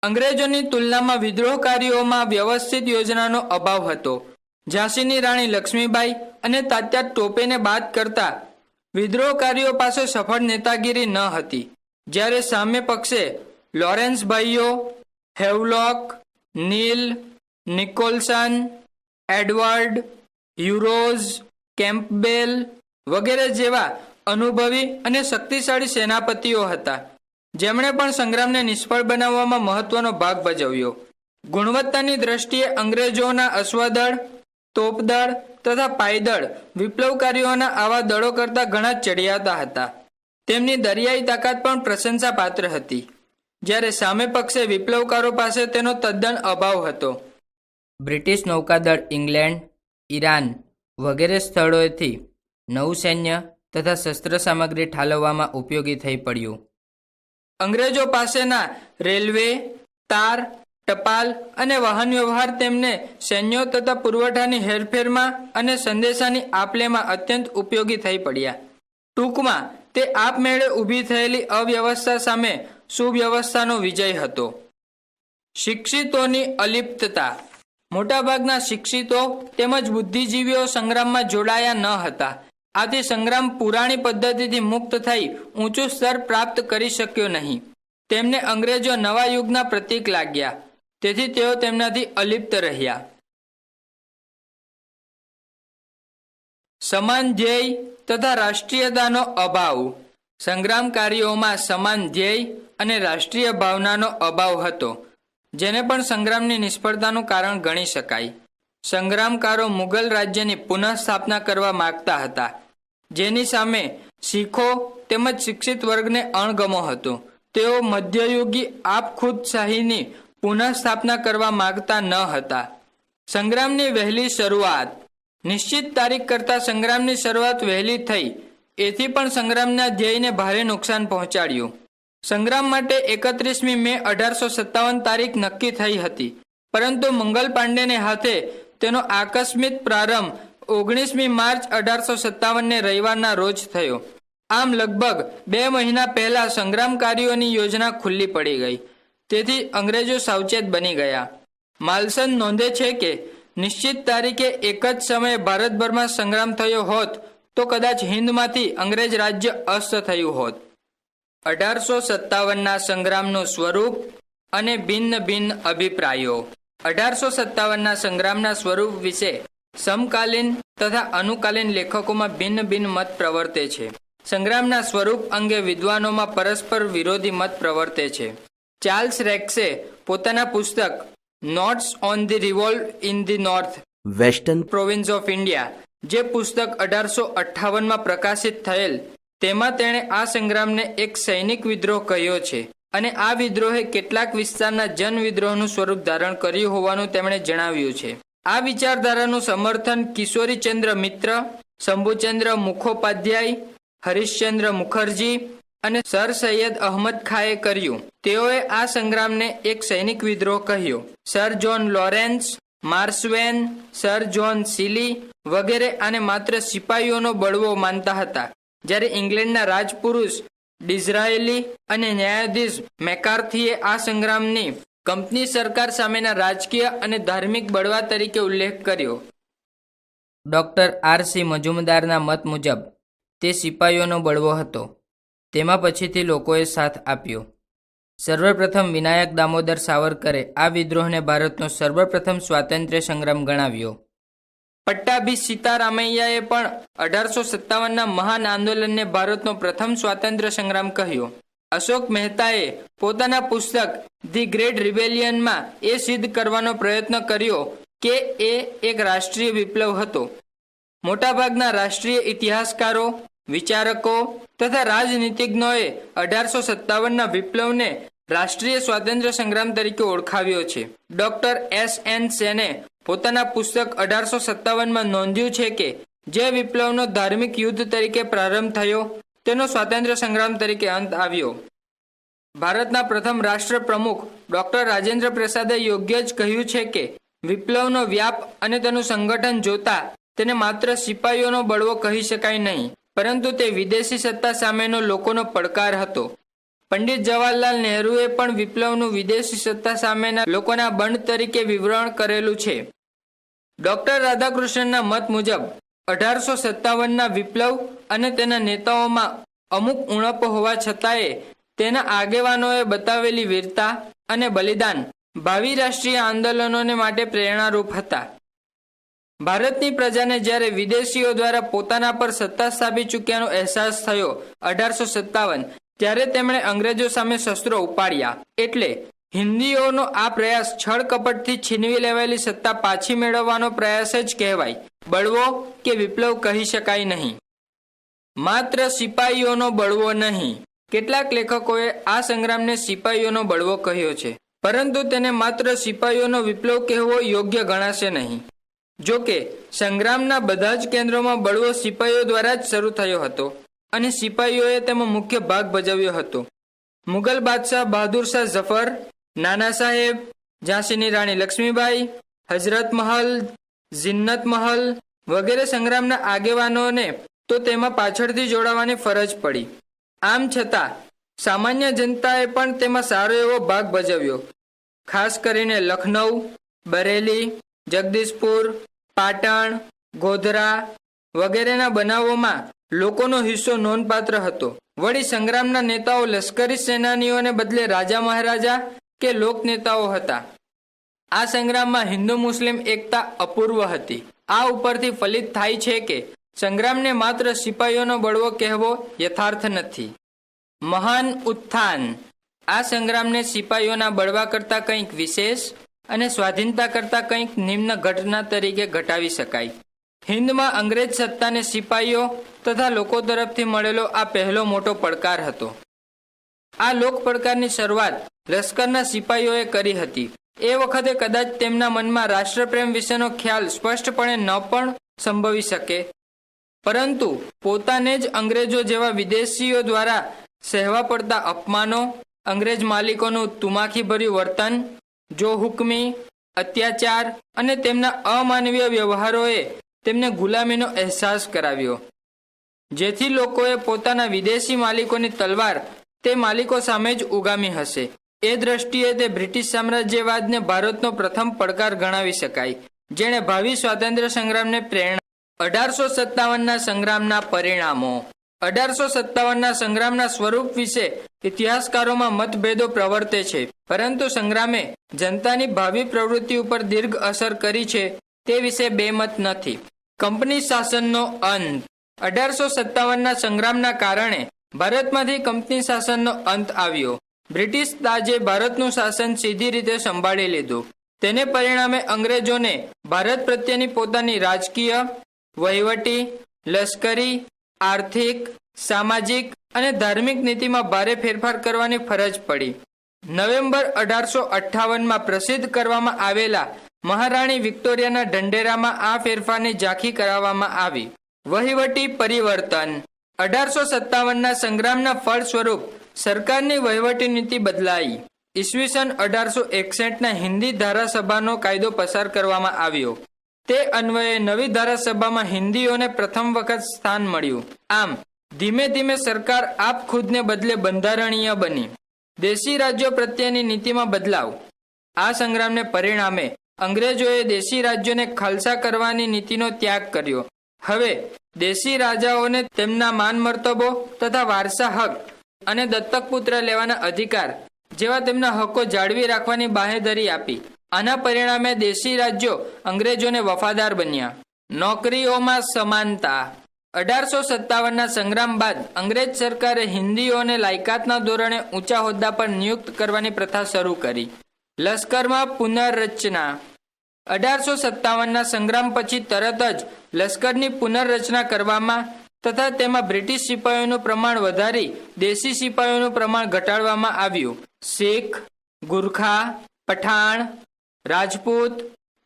અંગ્રેજોની તુલનામાં વિદ્રોહકારીઓમાં વ્યવસ્થિત યોજનાનો અભાવ હતો. ઝાંસીની રાણી લક્ષ્મીબાઈ અને તાત્યા ટોપેને બાદ કરતા વિદ્રોહકારીઓ પાસે સફળ નેતાગીરી ન હતી. જ્યારે સામે પક્ષે લોરેન્સ ભાઈઓ, હેવલોક, નીલ, નિકોલસન, એડવર્ડ, યુરોઝ, કેમ્પબેલ વગેરે જેવા અનુભવી અને શક્તિશાળી સેનાપતિઓ હતા, જેમણે પણ સંગ્રામને નિષ્ફળ બનાવવામાં મહત્વનો ભાગ ભજવ્યો. ગુણવત્તાની દ્રષ્ટિએ અંગ્રેજોના અશ્વદળ, તોપદળ તથા પાયદળ વિપ્લવકારીઓના આવા દળો કરતાં ઘણા ચડિયાતા હતા. તેમની દરિયાઈ તાકાત પણ પ્રશંસા પાત્ર હતી, જ્યારે સામે પક્ષે વિપ્લવકારો પાસે તેનો તદ્દન અભાવ હતો. બ્રિટિશ નૌકાદળ ઇંગ્લેન્ડ, ઈરાન વગેરે સ્થળોએથી નવું સૈન્ય તથા શસ્ત્ર સામગ્રી ઠાલવવામાં ઉપયોગી થઈ પડ્યું. અંગ્રેજો પાસેના રેલવે, તાર, ટપાલ અને વાહન વ્યવહાર તેમને સૈન્યો તથા પુરવઠાની હેરફેરમાં અને સંદેશાની આપલેમાં અત્યંત ઉપયોગી થઈ પડ્યા. ટૂંકમાં તે આપમેળે ઊભી થયેલી અવ્યવસ્થા સામે સુવ્યવસ્થાનો વિજય હતો. શિક્ષિતોની અલિપ્તતા. મોટાભાગના શિક્ષિતો તેમજ બુદ્ધિજીવીઓ સંગ્રામમાં જોડાયા ન હતા. આથી સંગ્રામ પુરાણી પદ્ધતિથી મુક્ત થઈ ઊંચું સ્તર પ્રાપ્ત કરી શક્યો નહીં. તેમને અંગ્રેજો નવા યુગના પ્રતીક લાગ્યા, તેથી તેઓ તેમનાથી અલિપ્ત રહ્યા. સમાન ધ્યેય તથા રાષ્ટ્રીયતાનો અભાવ. સંગ્રામકારીઓમાં સમાન ધ્યેય અને રાષ્ટ્રીય ભાવનાનો અભાવ હતો, જેને પણ સંગ્રામની નિષ્ફળતાનું કારણ ગણી શકાય. સંગ્રામકારો મુગલ રાજ્યની પુનઃસ્થાપના કરવા માગતા હતા, જેની સામે શીખો તેમજ શિક્ષિત વર્ગને અણગમો હતો. તેઓ મધ્યયુગી આપખુદશાહીની પુનઃસ્થાપના કરવા માગતા ન હતા. સંગ્રામની વહેલી શરૂઆત. નિશ્ચિત તારીખ કરતાં સંગ્રામની શરૂઆત વહેલી થઈ, એથી પણ સંગ્રામના ધ્યેયને ભારે નુકસાન પહોંચાડ્યું. સંગ્રામ માટે 31મી મે 1857 તારીખ નક્કી થઈ હતી, પરંતુ મંગલ પાંડેને હાથે તેનો આકસ્મિક પ્રારંભ 19મી માર્ચ 1857ને રવિવારના રોજ થયો. આમ લગભગ 2 મહિના પહેલા સંગ્રામકારીઓની યોજના ખુલ્લી પડી ગઈ, તેથી અંગ્રેજો સાવચેત બની ગયા. માલસન નોંધે છે કે નિશ્ચિત તારીખે એક જ સમયે ભારતભરમાં સંગ્રામ થયો હોત તો કદાચ હિંદમાંથી અંગ્રેજ રાજ્ય અસ્ત થયું હોત. 1857ના સંગ્રામનું સ્વરૂપ અને ભિન્ન ભિન્ન અભિપ્રાયો. 1857ના સંગ્રામના સ્વરૂપ વિશે સમકાલીન તથા અનુકાલીન લેખકોમાં ભિન્ન ભિન્ન મત પ્રવર્તે છે. સંગ્રામના સ્વરૂપ અંગે વિદ્વાનોમાં પરસ્પર વિરોધી મત પ્રવર્તે છે. ચાર્લ્સ રેક્સે પોતાના પુસ્તક notes on the Revolt in the north western province of India, જે પુસ્તક 1858માં પ્રકાશિત થયેલ, તેમાં તેણે આ સંગ્રામને એક સૈનિક વિદ્રોહ કહ્યો છે અને આ વિદ્રોહે કેટલાક વિસ્તારના જનવિદ્રોહનું સ્વરૂપ ધારણ કર્યું હોવાનું તેમણે જણાવ્યું છે. આ વિચારધારાનું સમર્થન કિશોરીચંદ્ર મિત્ર, શંભુચંદ્ર મુખોપાધ્યાય, હરીશચંદ્ર મુખર્જી અને સર સૈયદ અહમદ ખાએ કર્યું. તેઓએ આ સંગ્રામને એક સૈનિક વિદ્રોહ કહ્યો. સર જોન લોરેન્સ, માર્સવેન, સર જોન સીલી વગેરે આને માત્ર સિપાહીઓનો બળવો માનતા હતા, જ્યારે ઇંગ્લેન્ડના રાજપુરુષ ડિઝરાયલી અને ન્યાયાધીશ મેકાર્થીએ આ સંગ્રામની કંપની સરકાર સામેના રાજકીય અને ધાર્મિક બળવા તરીકે ઉલ્લેખ કર્યો. ડૉક્ટર આર સી મજુમદારના મત મુજબ તે સિપાહીઓનો બળવો હતો. તેમાં પછીથી લોકોએ સાથ આપ્યો. સર્વપ્રથમ વિનાયક દામોદર સાવરકરે આ વિદ્રોહને ભારતનો સર્વપ્રથમ સ્વાતંત્ર્ય સંગ્રામ ગણાવ્યો. પટ્ટાભી સીતારામૈયાએ પણ 1857ના મહાન આંદોલનને ભારતનો પ્રથમ સ્વાતંત્ર્ય સંગ્રામ કહ્યો. અશોક મહેતાએ પોતાના પુસ્તક ધી ગ્રેટ રિબેલિયનમાં એ સિદ્ધ કરવાનો પ્રયત્ન કર્યો કે એ એક રાષ્ટ્રીય વિપ્લવ હતો. મોટાભાગના રાષ્ટ્રીય ઇતિહાસકારો, વિચારકો તથા રાજનીતિજ્ઞોએ 1857ના વિપ્લવને રાષ્ટ્રીય સ્વાતંત્ર્ય સંગ્રામ તરીકે ઓળખાવ્યો છે. Doctor S.N. સેને પોતાના પુસ્તક 1857માં નોંધ્યું છે કે જે વિપ્લવનો ધાર્મિક યુદ્ધ તરીકે પ્રારંભ થયો તેનો સ્વાતંત્ર્ય સંગ્રામ તરીકે અંત આવ્યો. ભારતના પ્રથમ રાષ્ટ્ર પ્રમુખ ડોક્ટર રાજેન્દ્ર પ્રસાદે યોગ્ય જ કહ્યું છે કે વિપ્લવનો વ્યાપ અને તેનું સંગઠન જોતા તેને માત્ર સિપાહીઓનો બળવો કહી શકાય નહીં, પરંતુ તે વિદેશી સત્તા સામેનો લોકોનો પડકાર હતો. પંડિત જવાહરલાલ નહેરુએ પણ વિપ્લવનું વિદેશી સત્તા સામેના લોકોના બંધ તરીકે વિવરણ કરેલું છે. ડોક્ટર રાધાકૃષ્ણનના મત મુજબ 1857ના વિપ્લવ અને તેના નેતાઓમાં અમુક ઉણપો હોવા છતાંય તેના આગેવાનોએ બતાવેલી વીરતા અને બલિદાન ભાવિ રાષ્ટ્રીય આંદોલનોને માટે પ્રેરણારૂપ હતા. ભારતની પ્રજાને જ્યારે વિદેશીઓ દ્વારા પોતાના પર સત્તા સ્થાપી ચૂક્યાનો અહેસાસ થયો 1857, ત્યારે તેમણે અંગ્રેજો સામે શસ્ત્રો ઉપાડ્યા. એટલે હિન્દીઓનો આ પ્રયાસ છળ કપટથી છીનવી લેવાયેલી સત્તા પાછી મેળવવાનો પ્રયાસ જ કહેવાય, બળવો કે વિપ્લવ કહી શકાય નહીં. માત્ર સિપાહીઓનો બળવો નહીં. કેટલાક લેખકોએ આ સંગ્રામને સિપાહીઓનો બળવો કહ્યો છે, પરંતુ તેને માત્ર સિપાહીઓનો વિપ્લવ કહેવો યોગ્ય ગણાશે નહીં. જો કે સંગ્રામના બધા જ કેન્દ્રોમાં બળવો સિપાહીઓ દ્વારા જ શરૂ થયો હતો અને સિપાહીઓએ તેમાં મુખ્ય ભાગ ભજવ્યો હતો. મુગલ બાદશાહ બહાદુર શાહ ઝફર, નાના સાહેબ, ઝાંસીની રાણી લક્ષ્મીબાઈ, હઝરત મહલ, જિન્નત મહલ વગેરે સંગ્રામના આગેવાનોને તો તેમાં પાછળથી જોડાવાની ફરજ પડી. આમ છતાં સામાન્ય જનતાએ પણ તેમાં સારો એવો ભાગ ભજવ્યો. ખાસ કરીને લખનઉ, બરેલી, જગદીશપુર, પાટણ, ગોધરા વગેરેના બનાવોમાં લોકોનો હિસ્સો નોંધપાત્ર હતો. વળી સંગ્રામના નેતાઓ લશ્કરી સેનાનીઓને બદલે રાજા મહારાજા કે લોકનેતાઓ હતા. આ સંગ્રામમાં હિન્દુ મુસ્લિમ એકતા અપૂર્વ હતી. આ ઉપરથી ફલિત થાય છે કે સંગ્રામને માત્ર સિપાહીઓનો બળવો કહેવો યથાર્થ નથી. મહાન ઉત્થાન. આ સંગ્રામને સિપાહીઓના બળવા કરતાં કંઈક વિશેષ અને સ્વાધીનતા કરતાં કંઈક નિમ્ન ઘટના તરીકે ઘટાવી શકાય. હિન્દમાં અંગ્રેજ સત્તાને સિપાહીઓ તથા લોકો તરફથી મળેલો આ પહેલો મોટો પડકાર હતો. આ લોક પડકારની શરૂઆત લશ્કરના સિપાહીઓએ કરી હતી. એ વખતે કદાચ તેમના મનમાં રાષ્ટ્રપ્રેમ વિશેનો ખ્યાલ સ્પષ્ટપણે ન પણ સંભવી શકે, પરંતુ પોતાને જ અંગ્રેજો જેવા વિદેશીઓ દ્વારા સહેવા પડતા અપમાનો, અંગ્રેજ માલિકોનું તુમાખીભર્યું વર્તન, જો હુકમી, અત્યાચાર અને તેમના અમાનવીય વ્યવહારોએ તેમને ગુલામીનો અહેસાસ કરાવ્યો, જેથી લોકોએ પોતાના વિદેશી માલિકોની તલવાર તે માલિકો સામે જ ઉગામી હશે. એ દ્રષ્ટિએ તે બ્રિટિશ સામ્રાજ્યવાદને ભારતનો પ્રથમ પડકાર ગણાવી શકાય, જેણે ભાવિ સ્વાતંત્ર્ય સંગ્રામને પ્રેરણા. 1857ના સંગ્રામના પરિણામો. 1857ના સંગ્રામના સ્વરૂપ વિશે ઇતિહાસકારોમાં મતભેદો પ્રવર્તે છે, પરંતુ સંગ્રામે જનતાની ભાવિ પ્રવૃત્તિ ઉપર દીર્ઘ અસર કરી છે તે વિશે બેમત નથી. કંપની શાસનનો અંત. 1857ના સંગ્રામના કારણે ભારતમાંથી કંપની શાસનનો અંત આવ્યો. બ્રિટિશ તાજે ભારતનું શાસન સીધી રીતે સંભાળી લીધું. તેને પરિણામે અંગ્રેજોને ભારત પ્રત્યેની પોતાની રાજકીય, વહીવટી, લશ્કરી, આર્થિક, સામાજિક અને ધાર્મિક નીતિમાં ભારે ફેરફાર કરવાની ફરજ પડી. નવેમ્બર 1858માં પ્રસિદ્ધ કરવામાં આવેલા મહારાણી વિક્ટોરિયાના ઢંઢેરામાં આ ફેરફારની ઝાંખી કરાવવામાં આવી. વહીવટી પરિવર્તન. 1857ના સંગ્રામના ફળ સ્વરૂપ સરકારની વહીવટી નીતિ બદલાઈ. ઈસવીસન 1861ના હિન્દી ધારાસભાનો કાયદો પસાર કરવામાં આવ્યો. તે અન્વયે નવી ધારાસભામાં હિન્દીઓને પ્રથમ વખત સ્થાન મળ્યું. આમ ધીમે ધીમે સરકાર આપ ખુદને બદલે બંધારણીય બની. દેશી રાજ્યો પ્રત્યેની નીતિમાં બદલાવ. આ સંગ્રામને પરિણામે અંગ્રેજોએ દેશી રાજ્યોને ખાલસા કરવાની નીતિનો ત્યાગ કર્યો. હવે દેશી રાજાઓને તેમના માન મર્તબો તથા વારસા હક અને દત્તક પુત્ર લેવાના અધિકાર જેવા તેમના હકો જાળવી રાખવાની બાંહેધરી આપી. આના પરિણામે દેશી રાજ્યો અંગ્રેજોને વફાદાર બન્યા. નોકરીઓમાં સમાનતા. 1857ના સંગ્રામ બાદ અંગ્રેજ સરકારે હિન્દીઓને લાયકાતના ધોરણે ઊંચા હોદ્દા પર નિયુક્ત કરવાની પ્રથા શરૂ કરી. લશ્કરમાં પુનર્રચના. 1857ના સંગ્રામ પછી તરત જ લશ્કરની પુનર્રચના કરવામાં તથા તેમાં બ્રિટિશ સિપાહીઓનું પ્રમાણ વધારી દેશી સિપાહીઓનું પ્રમાણ ઘટાડવામાં આવ્યું. શીખ, ગુરખા, પઠાણ, રાજપૂત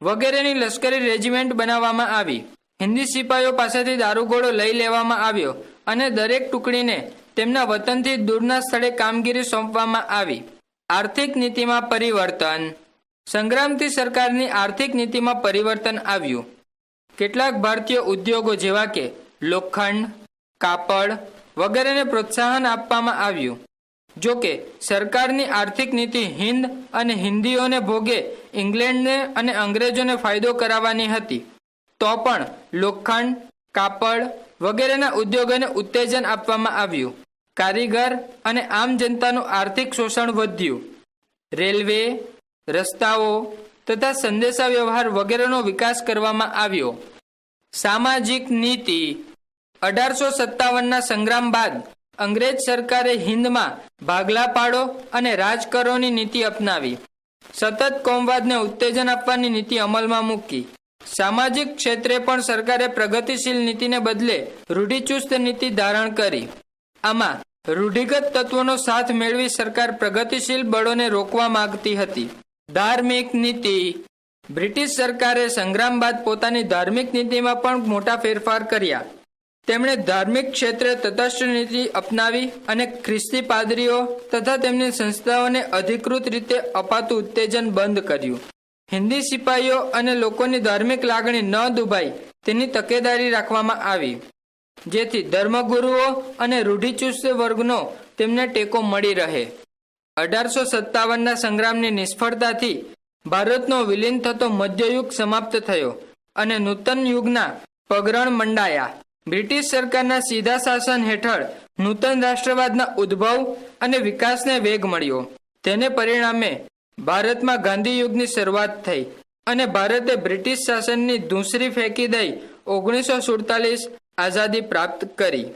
વગેરેની લશ્કરી રેજિમેન્ટ બનાવવામાં આવી. હિન્દી સિપાહીઓ પાસેથી દારૂગોળો લઈ લેવામાં આવ્યો અને દરેક ટુકડીને તેમના વતનથી દૂરના સ્થળે કામગીરી સોંપવામાં આવી. આર્થિક નીતિમાં પરિવર્તન. સંગ્રામથી સરકારની આર્થિક નીતિમાં પરિવર્તન આવ્યું. કેટલાક ભારતીય ઉદ્યોગો જેવા કે લોખંડ, કાપડ વગેરેને પ્રોત્સાહન આપવામાં આવ્યું. જો કે સરકારની આર્થિક નીતિ હિન્દ અને હિન્દીઓને ભોગે ઇંગ્લેન્ડને અને અંગ્રેજોને ફાયદો કરાવવાની હતી. તો પણ લોખંડ, કાપડ વગેરેના ઉદ્યોગોને ઉત્તેજન આપવામાં આવ્યું. કારીગર અને આમ જનતાનું આર્થિક શોષણ વધ્યું. રેલવે, રસ્તાઓ તથા સંદેશા વ્યવહાર વગેરેનો વિકાસ કરવામાં આવ્યો. સામાજિક નીતિ. 1857ના સંગ્રામ બાદ અંગ્રેજ સરકારે હિન્દમાં ભાગલા પાડો અને રાજ કરોની નીતિ અપનાવી. સતત કોમવાદને ઉત્તેજન આપવાની નીતિ અમલમાં મૂકી. સામાજિક ક્ષેત્રે પણ સરકારે પ્રગતિશીલ નીતિને બદલે રૂઢિચુસ્ત નીતિ ધારણ કરી. આમાં રૂઢિગત તત્વોનો સાથ મેળવી સરકાર પ્રગતિશીલ બળોને રોકવા માંગતી હતી. ધાર્મિક નીતિ. બ્રિટિશ સરકારે સંગ્રામ બાદ પોતાની ધાર્મિક નીતિમાં પણ મોટા ફેરફાર કર્યા. તેમણે ધાર્મિક ક્ષેત્રે તટસ્થ નીતિ અપનાવી અને ખ્રિસ્તી પાદરીઓ તથા તેમની સંસ્થાઓને અધિકૃત રીતે અપાતું ઉત્તેજન બંધ કર્યું. હિન્દી સિપાહીઓ અને લોકોની ધાર્મિક લાગણી ન દુભાય તેની તકેદારી રાખવામાં આવી, જેથી ધર્મગુરુઓ અને રૂઢિચુસ્ત વર્ગનો તેમને ટેકો મળી રહે. 1857ના સંગ્રામની નિષ્ફળતાથી ભારતનો વિલીન થતો મધ્યયુગ સમાપ્ત થયો અને નૂતન યુગના પગરણ મંડાયા. બ્રિટિશ સરકારના સીધા શાસન હેઠળ નૂતન રાષ્ટ્રવાદના ઉદ્ભવ અને વિકાસને વેગ મળ્યો. તેને પરિણામે ભારતમાં ગાંધી યુગની શરૂઆત થઈ અને ભારતે બ્રિટિશ શાસનની ધૂંસરી ફેંકી દઈ 1947 આઝાદી પ્રાપ્ત કરી.